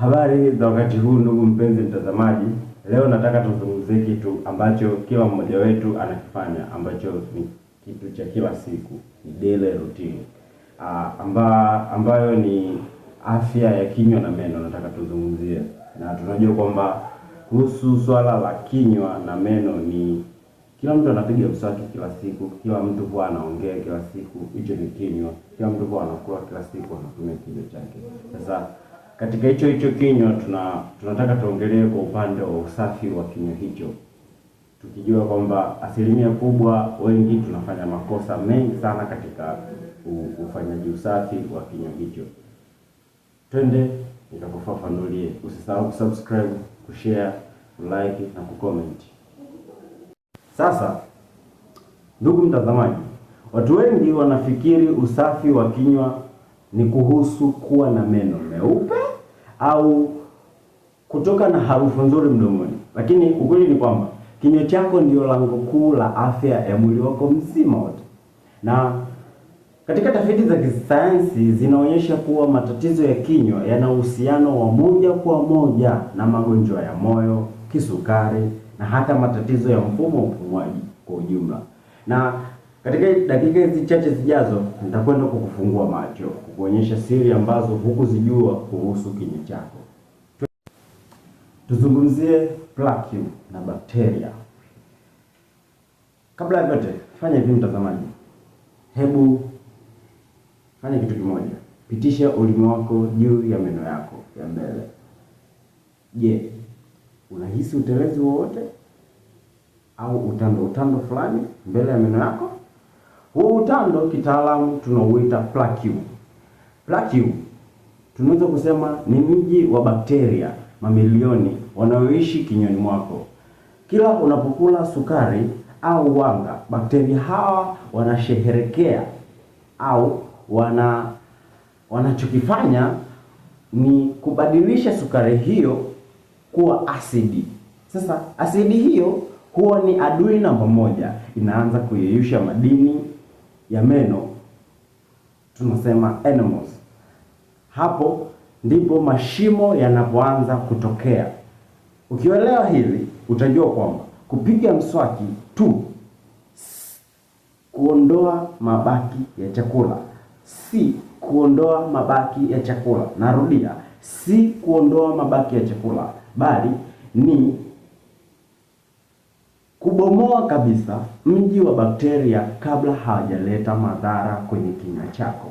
Habari za wakati huu ndugu mpenzi mtazamaji. Leo nataka tuzungumzie kitu ambacho kila mmoja wetu anakifanya, ambacho ni kitu cha kila siku, ni daily routine. Ambayo ni afya ya kinywa na meno nataka tuzungumzie. Na tunajua kwamba kuhusu swala la kinywa na meno ni kila mtu anapiga mswaki kila siku, kila mtu huwa anaongea kila siku, hicho ni kinywa. Kila mtu huwa anakula kila siku, anatumia kinywa chake. Sasa katika hicho kinywa tunataka tuongelee kwa upande wa usafi wa kinywa hicho, tukijua kwamba asilimia kubwa wengi tunafanya makosa mengi sana katika ufanyaji usafi wa kinywa hicho. Twende nikakufafanulie. Usisahau kusubscribe, kushare, like na kucomment. Sasa ndugu mtazamaji, watu wengi wanafikiri usafi wa kinywa ni kuhusu kuwa na meno meupe au kutoka na harufu nzuri mdomoni. Lakini ukweli ni kwamba kinywa chako ndio lango kuu la afya ya mwili wako mzima wote. Na katika tafiti za kisayansi zinaonyesha kuwa matatizo ya kinywa yana uhusiano wa moja kwa moja na magonjwa ya moyo, kisukari na hata matatizo ya mfumo wa upumuaji kwa ujumla. Na katika dakika hizi chache zijazo nitakwenda kukufungua macho, kukuonyesha siri ambazo hukuzijua kuhusu kinywa chako. Tuzungumzie plaque na bakteria. Kabla ya yote, fanya hivi mtazamaji. Hebu fanya kitu kimoja. Pitisha ulimi wako juu ya meno yako ya mbele. Je, unahisi utelezi wowote au utando fulani mbele ya meno yako? Huu utando kitaalamu tunauita plaque. Plaque tunaweza kusema ni mji wa bakteria mamilioni wanaoishi kinywani mwako. Kila unapokula sukari au wanga, bakteria hawa wanasherehekea au wanachokifanya ni kubadilisha sukari hiyo kuwa asidi. Sasa asidi hiyo huwa ni adui namba moja, inaanza kuyeyusha madini ya meno, tunasema enamels. Hapo ndipo mashimo yanapoanza kutokea. Ukielewa hili, utajua kwamba kupiga mswaki tu kuondoa mabaki ya chakula, si kuondoa mabaki ya chakula. Narudia, si kuondoa mabaki ya chakula, bali ni kubomoa kabisa mji wa bakteria kabla hawajaleta madhara kwenye kinywa chako.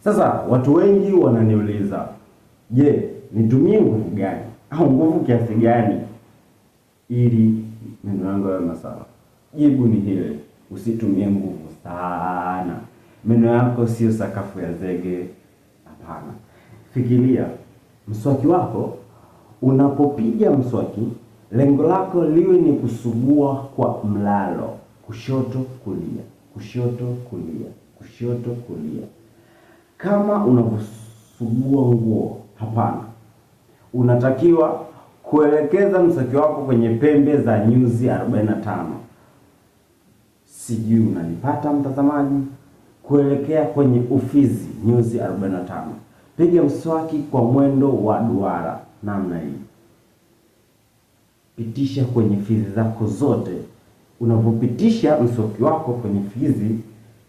Sasa watu wengi wananiuliza, je, nitumie nguvu gani au nguvu kiasi gani ili meno yangu yawe sawa? Jibu ni hili: usitumie nguvu sana. Meno yako sio sakafu ya zege, hapana. Fikiria mswaki wako. Unapopiga mswaki, lengo lako liwe ni kusugua kwa mlalo, kushoto kulia, kushoto kulia, kushoto kulia, kama unavyosugua nguo. Hapana, unatakiwa kuelekeza mswaki wako kwenye pembe za nyuzi 45. Sijui unanipata mtazamaji? Kuelekea kwenye ufizi nyuzi 45. Piga mswaki kwa mwendo wa duara namna hii. Pitisha kwenye fizi zako zote. Unapopitisha mswaki wako kwenye fizi,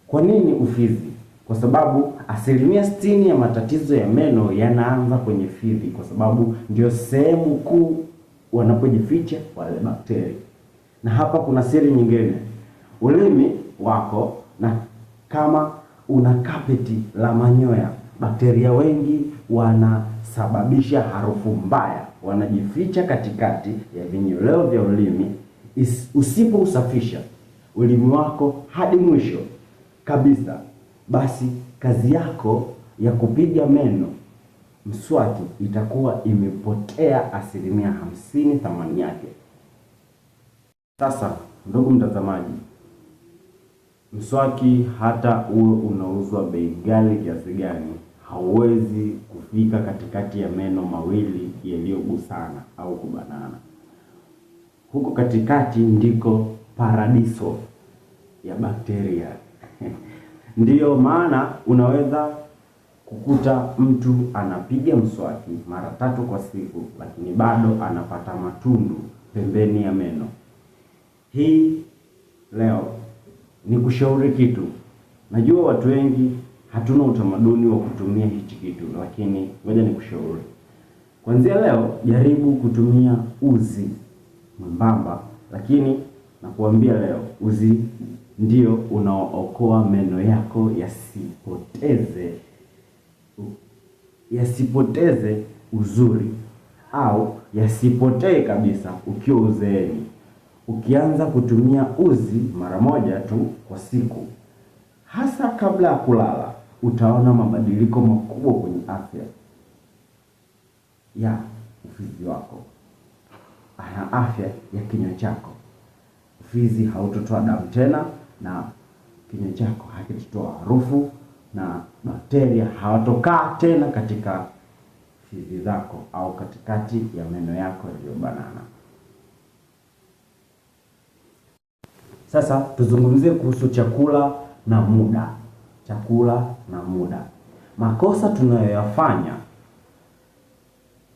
kwa nini ufizi? Kwa sababu asilimia 60 ya matatizo ya meno yanaanza kwenye fizi, kwa sababu ndio sehemu kuu wanapojificha wale bakteria. Na hapa kuna siri nyingine. Ulimi wako, na kama una kapeti la manyoya, bakteria wengi wanasababisha harufu mbaya, wanajificha katikati ya vinyoleo vya ulimi. Usipousafisha ulimi wako hadi mwisho kabisa, basi kazi yako ya kupiga meno mswaki itakuwa imepotea asilimia 50 thamani yake. Sasa ndugu mtazamaji, mswaki hata uwe unauzwa bei ghali kiasi gani, hauwezi kufika katikati ya meno mawili yaliyogusana au kubanana. Huko katikati ndiko paradiso ya bakteria. Ndiyo maana unaweza kukuta mtu anapiga mswaki mara 3 kwa siku, lakini bado anapata matundu pembeni ya meno. Hii leo ni kushauri kitu. Najua watu wengi hatuna utamaduni wa kutumia hichi kitu, lakini ngoja nikushauri. Kuanzia leo jaribu kutumia uzi mwembamba, lakini nakuambia leo uzi ndio unaookoa meno yako yasipoteze uzuri au yasipotee kabisa ukiwa uzeeni. Ukianza kutumia uzi mara moja tu kwa siku, hasa kabla ya kulala, utaona mabadiliko makubwa kwenye afya ya ufizi wako na afya ya kinywa chako. Ufizi hautotoa damu tena, na kinywa chako hakitotoa harufu, na bakteria hawatokaa tena katika fizi zako au katikati ya meno yako yaliyobanana. Sasa tuzungumzie kuhusu chakula na muda. Chakula na muda. Makosa tunayoyafanya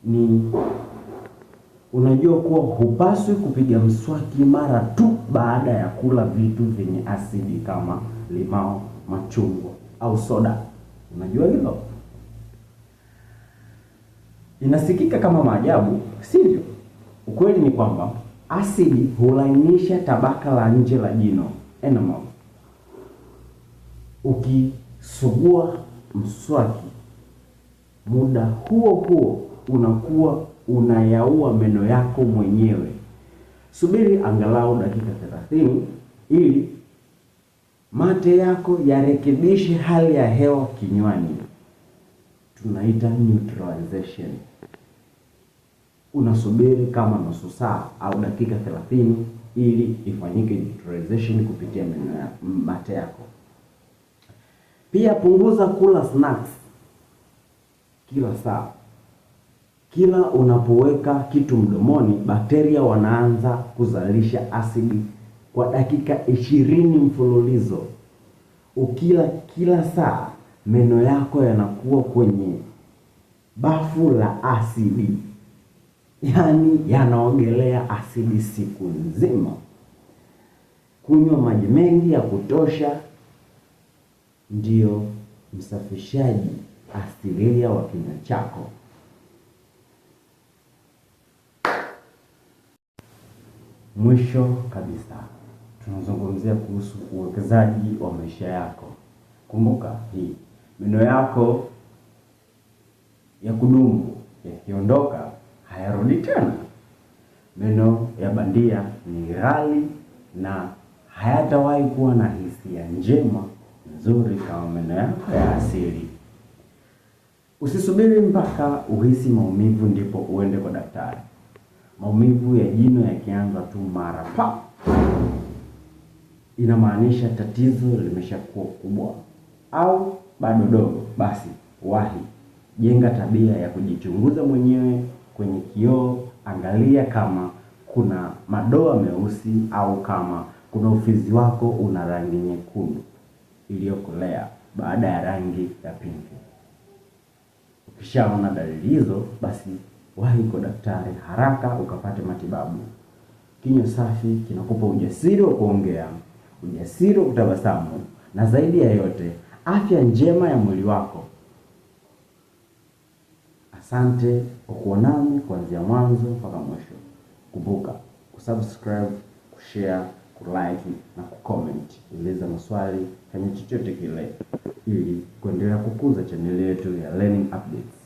ni, unajua kuwa hupaswi kupiga mswaki mara tu baada ya kula vitu vyenye asidi kama limao, machungwa au soda. Unajua hilo? Inasikika kama maajabu, sivyo? Ukweli ni kwamba asidi hulainisha tabaka la nje la jino, enamel. Ukisugua mswaki, muda huo huo unakuwa unayaua meno yako mwenyewe. Subiri angalau dakika 30 ili mate yako yarekebishe hali ya hewa kinywani. Tunaita neutralization. Unasubiri kama nusu saa au dakika 30 ili ifanyike neutralization kupitia mate yako. Pia punguza kula snacks kila saa. Kila unapoweka kitu mdomoni, bakteria wanaanza kuzalisha asidi kwa dakika 20 mfululizo. Ukila kila saa, meno yako yanakuwa kwenye bafu la asidi. Yaani yanaogelea asidi siku nzima. Kunywa maji mengi ya kutosha ndio msafishaji asilia wa kinywa chako. Mwisho kabisa, tunazungumzia kuhusu uwekezaji wa maisha yako. Kumbuka hii, meno yako ya kudumu yakiondoka hayarudi tena. Meno ya bandia ni ghali na hayatawahi kuwa na hisia njema nzuri kama meno yako ya asili. Usisubiri mpaka uhisi maumivu ndipo uende kwa daktari. Maumivu ya jino yakianza tu mara pa, inamaanisha tatizo limeshakuwa kubwa au bado dogo. Basi wahi. Jenga tabia ya kujichunguza mwenyewe kwenye kioo. Angalia kama kuna madoa meusi au kama kuna ufizi wako una rangi nyekundu iliyokolea baada ya rangi ya pinki. Ukishaona dalili hizo, basi wahi kwa daktari haraka ukapate matibabu. Kinywa safi kinakupa ujasiri wa kuongea, ujasiri wa kutabasamu, na zaidi ya yote, afya njema ya mwili wako. Asante kwa kuwa nami kuanzia mwanzo mpaka mwisho. Kumbuka kusubscribe, kushare, kulike na kucomment. Uliza maswali, fanya chochote kile ili kuendelea kukuza channel yetu ya Learning Updates.